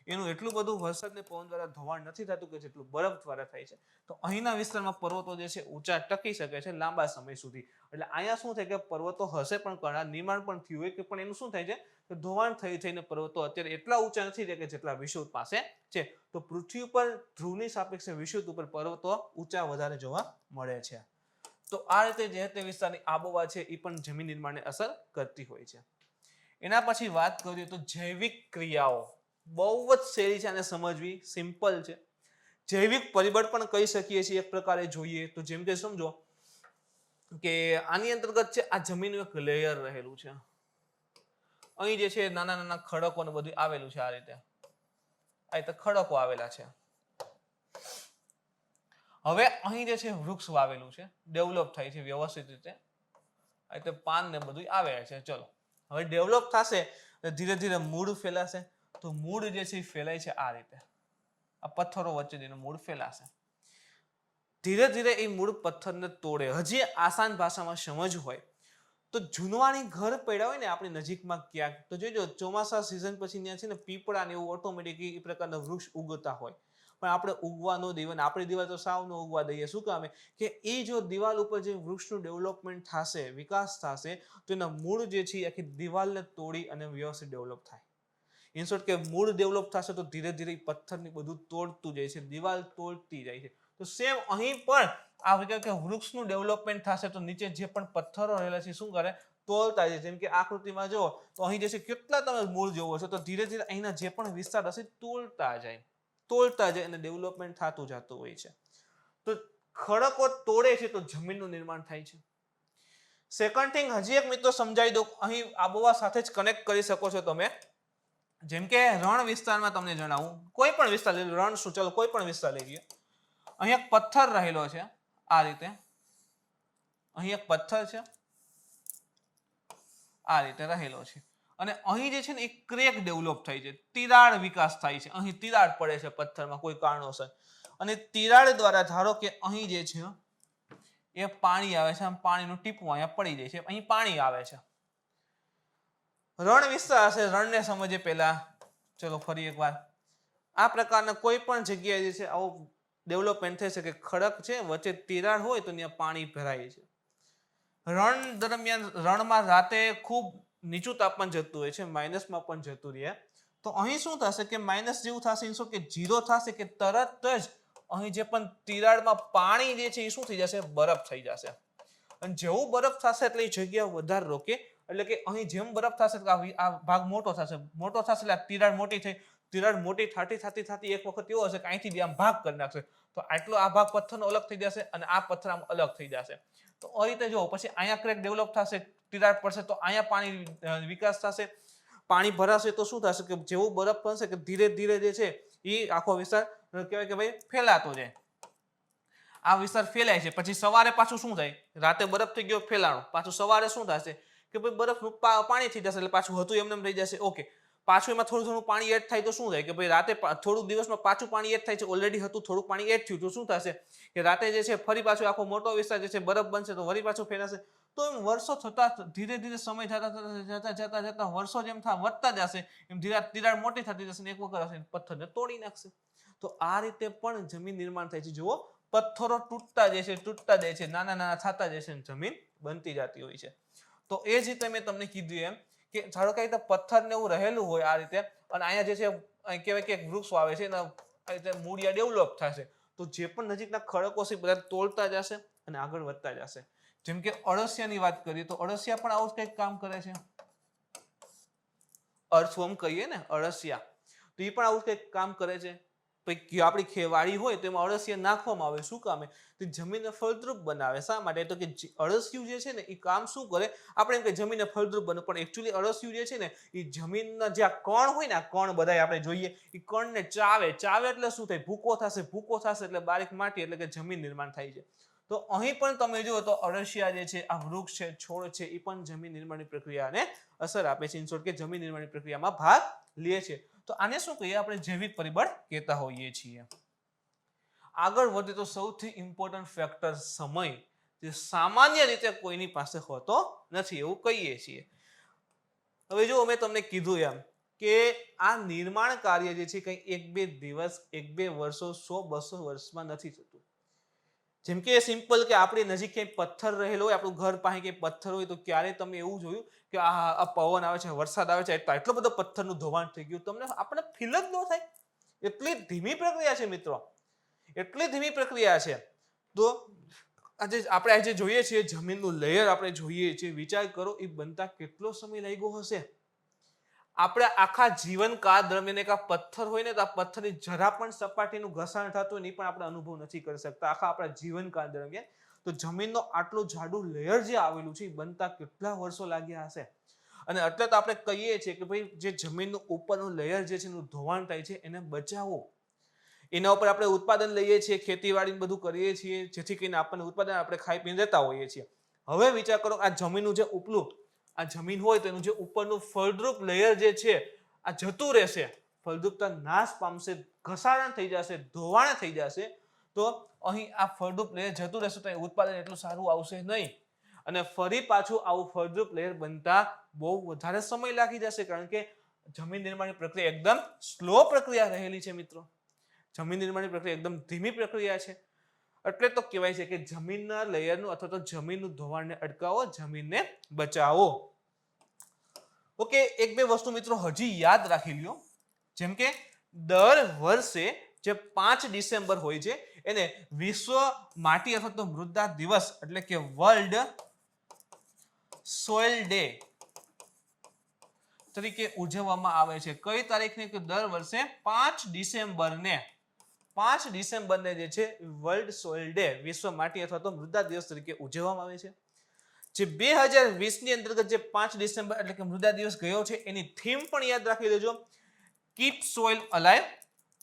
એનું એટલું બધું વરસાદને પવન દ્વારા ધોવાણ નથી થતું કે જેટલું બરફ દ્વારા થાય છે. તો અહીંના વિસ્તારમાં પર્વતો જે છે ઊંચા ટકી શકે છે લાંબા સમય સુધી. એટલે અહીંયા શું થાય કે પર્વતો હશે પણ ઘણા નિર્માણ પણ થયું હોય, કે પણ એનું શું થાય છે કે ધોવાણ થઈને પર્વતો અત્યારે એટલા ઊંચા નથી રહ્યા કે જેટલા વિષુવવૃત્ત પાસે છે. તો પૃથ્વી ઉપર ધ્રુવની સાપેક્ષે વિષુવવૃત્ત ઉપર પર્વતો ઊંચા વધારે જોવા મળે છે. તો આ રીતે જે તે વિસ્તારની આબોહવા છે એ પણ જમીન નિર્માણને અસર કરતી હોય છે. એના પછી વાત કરીએ તો જૈવિક ક્રિયાઓ. બહુ જ સહેલી છે અને સમજવી, સિમ્પલ છે. જૈવિક પરિબળ પણ કહી શકીએ છીએ એક પ્રકારે જોઈએ તો. જેમ કે સમજો કે આની અંતર્ગત છે આ જમીનનું એક લેયર રહેલું છે. અહીં જે છે નાના નાના ખડકો ને બધું આવેલું છે. આ રીતે ખડકો આવેલા છે. હવે અહીં જે છે વૃક્ષ વાવેલું છે, ડેવલપ થાય છે વ્યવસ્થિત રીતે. આ રીતે પાન ને બધું આવે છે. ચલો, હવે ડેવલપ થશે ધીરે ધીરે મૂળ ફેલાશે. તો મૂળ જે છે એ ફેલાય છે આ રીતે, આ પથ્થરો વચ્ચે મૂળ ફેલાશે. ધીરે ધીરે એ મૂળ પથ્થરને તોડે. હજી આસાન ભાષામાં સમજવું હોય તો જૂનવાણી ઘર પડ્યા હોય ને આપણી નજીકમાં ક્યાંક, તો જોજો ચોમાસા સિઝન પછી ત્યાં છે ને પીપળા ને એવું ઓટોમેટિક એ પ્રકારના વૃક્ષ ઉગતા હોય. પણ આપણે ઉગવા ન દઈએ, અને આપણી દિવાલ તો સાવ ન ઉગવા દઈએ. શું કામે? કે એ જો દિવાલ ઉપર જે વૃક્ષનું ડેવલપમેન્ટ થશે, વિકાસ થશે, તો એના મૂળ જે છે આખી દિવાલને તોડી અને વ્યવસ્થિત ડેવલપ થાય. ઇન શોર્ટ કે મૂળ ડેવલપ થશે તો ધીરે ધીરે પથ્થરની બધું તોડતું જાય છે, દિવાલ તોડતી જાય છે. તો સેમ અહીં પણ આ વખતે કે વૃક્ષનું ડેવલપમેન્ટ થશે તો નીચે જે પણ પથ્થરો રહેલા છે શું કરે? તોડતા જાય. જેમ કે આકૃતિમાં જો તો અહીં જે છે કેટલા તમે મૂળ જોવો છો, તો ધીરે ધીરે અહીંના જે પણ વિસ્તાર હશે તોડતા જાય અને ડેવલપમેન્ટ થતું જતું હોય છે. તો ખડકો તોડે છે તો જમીનનું નિર્માણ થાય છે. સેકન્ડ થિંગ હજી એક મિત્રો સમજાવી દો, અહીં આબોહવા સાથે જ કનેક્ટ કરી શકો છો તમે. જેમ કે રણ વિસ્તારમાં તમને જણાવું, કોઈ પણ વિસ્તાર લઈ લો, રણ શું, ચાલો કોઈ પણ વિસ્તાર લઈ લઈએ. અહીં એક પથ્થર રહેલો છે આ રીતે, અહીં એક પથ્થર છે આ રીતે રહેલો છે. અને અહીં જે છે ને એક ક્રેક ડેવલપ થાય છે, તિરાડ વિકાસ થાય છે, અહીં તિરાડ પડે છે પથ્થરમાં કોઈ કારણોસર, અને તિરાડ દ્વારા ધારો કે અહીં જે છે એ પાણી આવે છે, આમ પાણીનું ટીપું અહીંયા પડી જાય છે, અહીં પાણી આવે છે. રણ વિસ્તાર હશે, રણને સમજે પહેલા ચલો ફરી એકવાર. આ પ્રકારના કોઈ પણ જગ્યાએ જે છે આવું ડેવલપમેન્ટ થઈ શકે, ખડક છે વચ્ચે તિરાડ હોય તો ત્યાં પાણી ભરાય છે. રણ દરમિયાન રણમાં રાતે ખૂબ નીચું તાપમાન જતું હોય છે, માઇનસમાં પણ જતું રહે, તો અહીં શું થશે કે માઇનસ જેવું થશે, ઇન્સો કે 0 થશે કે તરત જ અહીં જે પણ તિરાડમાં પાણી જે છે એ શું થઈ જશે, બરફ થઈ જશે. અને જેવું બરફ થશે એટલે એ જગ્યા વધારે રોકે, એટલે કે અહીં જેમ બરફ થશે એટલે આ ભાગ મોટો થશે એટલે આ તિરાડ મોટી થઈ, તિરાડ મોટી થતી એક વખત એવો હશે કે અહીંથી આમ ભાગ કરી નાખશે, તો આટલો આ ભાગ પથ્થરનો અલગ થઈ જશે અને આ પથ્થર આમ અલગ થઈ જશે. તો આ રીતે જો પછી અહીંયા ક્રેક ડેવલપ થશે, તિરાડ પડશે તો અહીંયા પાણી વિકાસ થશે, પાણી ભરાશે તો શું થશે કે જેવું બરફ બનશે કે ધીરે ધીરે જે છે એ આખો વિસ્તાર કહેવાય કે ભાઈ ફેલાતો જાય. આ વિસ્તાર ફેલાય છે, પછી સવારે પાછું શું થાય, રાતે બરફ થઈ ગયો ફેલાણો, પાછું સવારે શું થશે કે ભાઈ બરફનું પાણી થઈ જશે, એટલે પાછું હતું એમને રહી જશે. ઓકે, પાછું એમાં થોડું થોડું પાણી એડ થાય તો શું થાય કે ભાઈ રાતે થોડું દિવસમાં પાછું પાણી એડ થાય છે, ઓલરેડી હતું થોડું પાણી એડ થયું તો શું થશે કે રાતે જે છે ફરી પાછું આખો મોટો વિસ્તાર જે છે બરફ બનશે તો વળી પાછું ફેલાશે. તો એમ વર્ષો થતા ધીરે ધીરે સમય જતા વર્ષો જેમ વધતા જશે એમ ધીરે તિરાડ મોટી થતી જશે ને એક વખત હશે પથ્થરને તોડી નાખશે. તો આ રીતે પણ જમીન નિર્માણ થાય છે. જુઓ, પથ્થરો તૂટતા જાય છે, નાના નાના થતા જાય છે, જમીન બનતી જતી હોય છે. તો એ જ રીતે મેં તમને કીધું એમ કે ધારો કે પથ્થર ને એવું રહેલું હોય આ રીતે, અને અહીંયા જે છે કહેવાય કે વૃક્ષ આવે છે ને આ રીતે મૂળિયા ડેવલપ થશે, તો જે પણ નજીકના ખડકો છે બધા તોડતા જશે અને આગળ વધતા જશે. જેમ કે અળસિયાની વાત કરીએ તો અળસિયા પણ આવું જ કંઈક કામ કરે છે, અર્થવર્મ કહીએ ને અળસિયા, તો એ પણ આવું કંઈક કામ કરે છે. આપણી ખેવાડી હોય તો એમાં અળસિયા નાખવામાં આવે, શું કામે, તો જમીનને ફળદ્રુપ બનાવે. શા માટે, તો કે અળસિયું જે છે ને એ કામ શું કરે, આપણે એમ કે જમીનને ફળદ્રુપ બને, પણ એકચ્યુઅલી અળસિયું જે છે ને એ જમીનના જે આ કણ હોય ને, આ કણ બધા આપણે જોઈએ એ કણને ચાવે એટલે શું થાય, ભૂકો થશે એટલે બારીક માટી એટલે કે જમીન નિર્માણ થાય છે. તો અહીં પણ તમે જુઓ તો અળસિયા જે છે, આ વૃક્ષ છે, છોડ છે, એ પણ જમીન નિર્માણની પ્રક્રિયાને અસર આપે છે, ઇન શોર્ટ કે જમીન નિર્માણની પ્રક્રિયામાં ભાગ લે છે. તો આને શું કહીએ, આપણે જૈવિક પરિબળ કહેતા હોઈએ છીએ. આગળ વધે તો સૌથી ઇમ્પોર્ટન્ટ ફેક્ટર સમય, જે સામાન્ય રીતે કોઈની પાસે હોતો નથી એવું કહીએ છીએ. હવે જો મેં તમને કીધું એમ કે આ નિર્માણ કાર્ય જે છે કંઈ 1-2 દિવસ 1-2 વર્ષો 100-200 વર્ષમાં નથી થતું. જેમ કે સિમ્પલ કે આપણી નજીક ક્યાંય પથ્થર રહેલો હોય, આપણું ઘર પાસે ક્યાંય પથ્થર હોય, તો ક્યારે તમે એવું જોયું કે આ પવન આવે છે, વરસાદ આવે છે, એટલો બધો પથ્થરનું ધોવાણ થઈ ગયું, તમને આપણે ફીલ જ ન થાય. એટલી ધીમી પ્રક્રિયા છે મિત્રો, એટલી ધીમી પ્રક્રિયા છે. તો આપણે આજે જોઈએ છીએ જમીનનું લેયર આપણે જોઈએ છીએ, વિચાર કરો એ બનતા કેટલો સમય લાગ્યો હશે. આપણે આખા જીવનકાળ દરમિયાન એક આ પથ્થર હોય ને તો આ પથ્થરની જરા પણ સપાટીનું ઘસાણ થતું હોય ને પણ આપણે અનુભવ નથી કરી શકતા આખા આપણા જીવનકાળ દરમિયાન. તો જમીનનો આટલું જાડું લેયર જે આવેલું છે એ બનતા કેટલા વર્ષો લાગ્યા હશે. અને એટલે તો આપણે કહીએ છીએ કે ભાઈ જે જમીનનું ઉપરનું લેયર જે છે એનું ધોવાણ થાય છે એને બચાવો. એના ઉપર આપણે ઉત્પાદન લઈએ છીએ, ખેતીવાડી બધું કરીએ છીએ, જેથી કરીને આપણને ઉત્પાદન આપણે ખાઈ પીને રહેતા હોઈએ છીએ. હવે વિચાર કરો આ જમીનનું જે ઉપલું આ જમીન હોય તો એનું જે ઉપરનું ફળદ્રુપ લેયર જે છે આ જતું રહેશે, ફળદ્રુપતા નાશ પામશે, ઘસારણ થઈ જશે, ધોવાણ થઈ જશે. તો અહીં આ ફળદ્રુપ લેયર જતું રહેશે તો ઉત્પાદન એટલું સારું આવશે નહીં, અને ફરી પાછું આવું ફળદ્રુપ લેયર બનતા બહુ વધારે સમય લાગી જશે, કારણ કે જમીન નિર્માણની પ્રક્રિયા એકદમ સ્લો પ્રક્રિયા રહેલી છે મિત્રો. જમીન નિર્માણની પ્રક્રિયા એકદમ ધીમી પ્રક્રિયા છે. એટલે તો કહેવાય છે કે જમીનના લેયરનું અથવા તો જમીનનું ધોવાણને અટકાવો, જમીનને બચાવો. ઓકે, 1-2 વસ્તુ મિત્રો હજી યાદ રાખી લ્યો. જેમ કે દર વર્ષે જે 5 ડિસેમ્બર હોય છે એને વિશ્વ માટી અથવા તો મૃદા દિવસ એટલે કે વર્લ્ડ સોઇલ ડે તરીકે ઉજવવામાં આવે છે. કઈ તારીખને? કે દર વર્ષે 5 ડિસેમ્બરને જે છે વર્લ્ડ સોઇલ ડે, વિશ્વ માટી અથવા તો મૃદા દિવસ તરીકે ઉજવવામાં આવે છે. જે 2020 ની અંતર્ગત જે 5 ડિસેમ્બર એટલે કે મૃદા દિવસ ગયો છે એની થીમ પણ યાદ રાખી લેજો. Keep soil alive,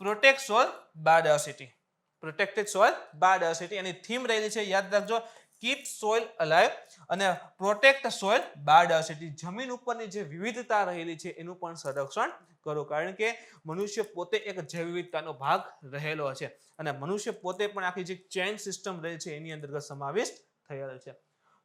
protect soil biodiversity. Protected soil biodiversity એની થીમ રહેલી છે, યાદ રાખજો. કીપ સોઇલ અલાઇવ અને પ્રોટેક્ટ સોઇલ બાયોડાયવર્સિટી. જમીન ઉપરની જે વિવિધતા રહેલી છે એનું પણ સંરક્ષણ કરો, કારણ કે મનુષ્ય પોતે એક જૈવ વિવિધતાનો ભાગ રહેલો છે અને મનુષ્ય પોતે પણ આખી જે ચેન સિસ્ટમ રહે છે એની અંતર્ગત સમાવિષ્ટ થયેલ છે.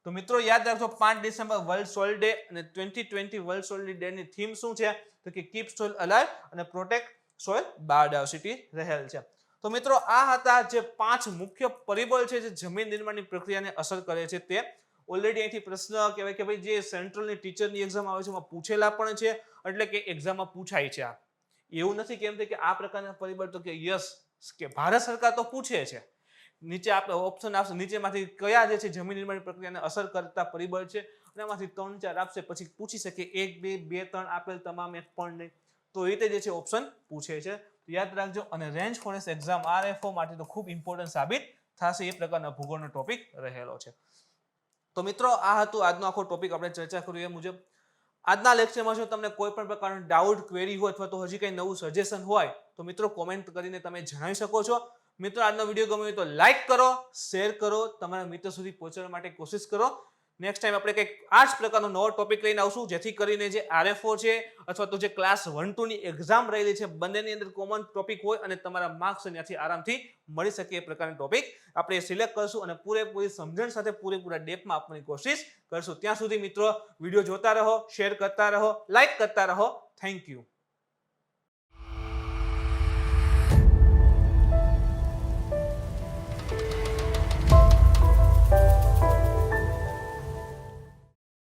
તો મિત્રો યાદ રાખજો 5 ડિસેમ્બર વર્લ્ડ સોઇલ ડે અને 2020 વર્લ્ડ સોઇલ ડે ની થીમ શું છે તો કે કીપ સોઇલ અલાઇવ અને પ્રોટેક્ટ સોઇલ બાયોડાયવર્સિટી રહેલ છે. તો મિત્રો આ હતા જે 5 મુખ્ય પરિબળ છે જે જમીન નિર્માણની પ્રક્રિયાને અસર કરે છે. તે ઓલરેડી અહીંથી પ્રશ્ન કહેવાય કે ભાઈ જે સેન્ટ્રલની ટીચરની એક્ઝામ આવે છે એમાં પૂછેલા પણ છે, એટલે કે એક્ઝામમાં પૂછાય છે. આ એવું નથી કેમ કે આ પ્રકારના પરિબળ તો કે યસ કે ભારત સરકાર તો પૂછે છે. નીચે આપણે ઓપ્શન આપશે, નીચેમાંથી કયા જે છે જમીન નિર્માણની પ્રક્રિયાને અસર કરતા પરિબળ છે અને એમાંથી 3-4 આપશે, પછી પૂછી શકે 1 2 2 3 આપેલ તમામ એક પણ નહીં. તો એ રીતે જે છે ઓપ્શન પૂછે છે. યાદ રાખજો. અને રેન્જ ફોરેસ્ટ એક્ઝામ RFO માટે તો ખૂબ ઇમ્પોર્ટન્ટ સાબિત થશે એ પ્રકારના ભૂગોળનો ટોપિક રહેલો છે. તો મિત્રો આ હતું આજનો આખો ટોપિક આપણે ચર્ચા કરી એ મુજબ. આજના લેક્ચરમાં જો તમને કોઈ પણ પ્રકારનો ડાઉટ, ક્વેરી હોય અથવા તો હજી કંઈ નવું સજેશન હોય તો મિત્રો કોમેન્ટ કરીને તમે જણાવી શકો છો. મિત્રો આજનો વિડીયો ગમ્યો હોય તો લાઈક કરો, શેર કરો, તમારા મિત્રો સુધી પહોંચાડવા માટે કોશિશ કરો. નેક્સ્ટ ટાઈમ આપણે કંઈક આ જ પ્રકારનો નવો ટોપિક લઈને આવશું, જેથી કરીને જે RFO છે અથવા તો જે ક્લાસ 1-2 ની એક્ઝામ રહેલી છે બંનેની અંદર કોમન ટોપિક હોય અને તમારા માર્ક્સ ત્યાંથી આરામથી મળી શકે એ પ્રકારના ટોપિક આપણે સિલેક્ટ કરશું અને પૂરેપૂરી સમજણ સાથે પૂરેપૂરા ડેપમાં આપવાની કોશિશ કરશું. ત્યાં સુધી મિત્રો વિડીયો જોતા રહો, શેર કરતા રહો, લાઈક કરતા રહો. Thank you.